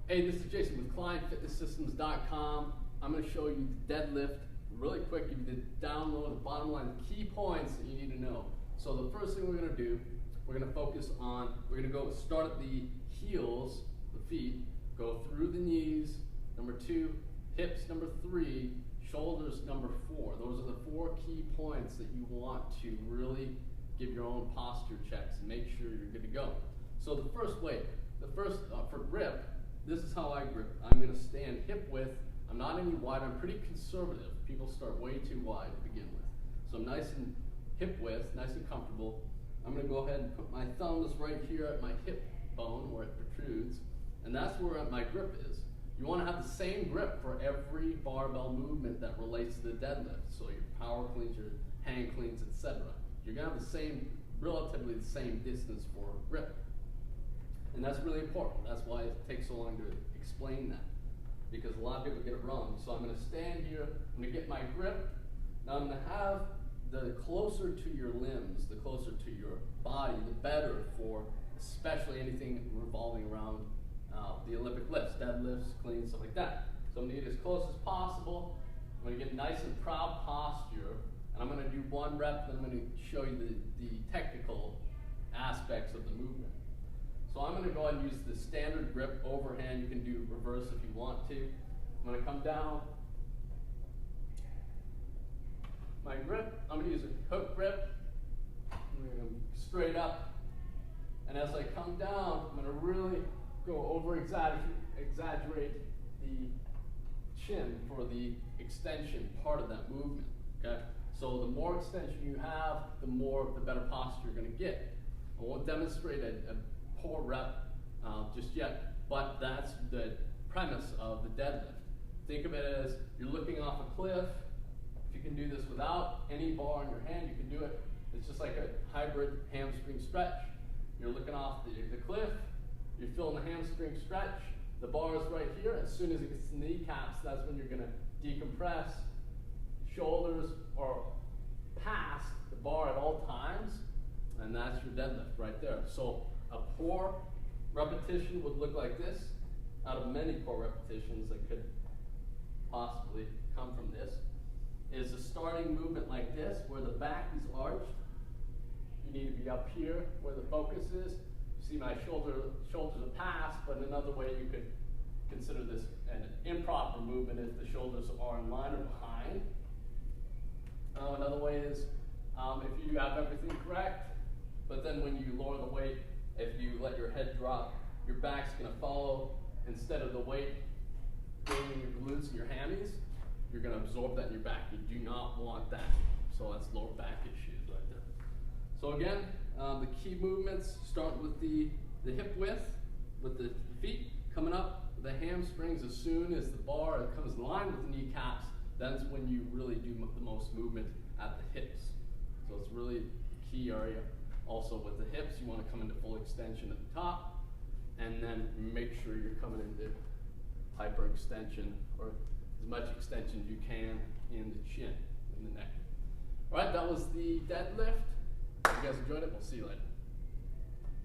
Hey, this is Jason with ClientFitnessSystems.com. I'm going to show you the deadlift really quick. Give you the download, the bottom line, the key points that you need to know. So the first thing we're going to do, we're going to focus on, we're going to go start at the heels, the feet, go through the knees, number 2, hips, number 3, shoulders, number 4. Those are the 4 key points that you want to really give your own posture checks and make sure you're good to go. So the first way, for grip, this is how I grip. I'm going to stand hip width. I'm not any wide. I'm pretty conservative. People start way too wide to begin with. So I'm nice and hip width, nice and comfortable. I'm going to go ahead and put my thumbs right here at my hip bone where it protrudes, and that's where my grip is. You want to have the same grip for every barbell movement that relates to the deadlift. So your power cleans, your hang cleans, etc. You're going to have the same, relatively the same distance for grip. And that's really important. That's why it takes so long to explain that, because a lot of people get it wrong. So I'm going to stand here, I'm going to get my grip. Now I'm going to have the closer to your limbs, the closer to your body, the better for especially anything revolving around the Olympic lifts, deadlifts, cleans, stuff like that. So I'm going to get as close as possible. I'm going to get nice and proud posture, and I'm going to do 1 rep, and I'm going to show you the technical aspects of the movement. So I'm going to go ahead and use the standard grip overhand. You can do reverse if you want to. I'm going to come down. My grip, I'm going to use a hook grip. I'm going to go straight up. And as I come down, I'm going to really go over exaggerate the chin for the extension part of that movement. Okay? So the more extension you have, the better posture you're going to get. I won't demonstrate a poor rep just yet, but that's the premise of the deadlift. Think of it as you're looking off a cliff. If you can do this without any bar in your hand, you can do it. It's just like a hybrid hamstring stretch. You're looking off the cliff, you're feeling the hamstring stretch, the bar is right here. As soon as it gets to the kneecaps, that's when you're going to decompress. Shoulders are past the bar at all times, and that's your deadlift right there. So a poor repetition would look like this. Out of many poor repetitions that could possibly come from this is a starting movement like this, where the back is arched. You need to be up here where the focus is. You see my shoulders are past, but another way you could consider this an improper movement if the shoulders are in line or behind. Another way is if you have everything correct, but then when you lower the weight, if you let your head drop, your back's going to follow. Instead of the weight being in your glutes and your hammies, you're going to absorb that in your back. You do not want that. So that's lower back issues right there. So again, the key movements start with the hip width, with the feet coming up, the hamstrings. As soon as the bar comes in line with the kneecaps, that's when you really do the most movement at the hips. So it's really a key area. Also with the hips, you want to come into full extension at the top, and then make sure you're coming into hyperextension, or as much extension as you can in the chin, in the neck. All right, that was the deadlift. If you guys enjoyed it, we'll see you later.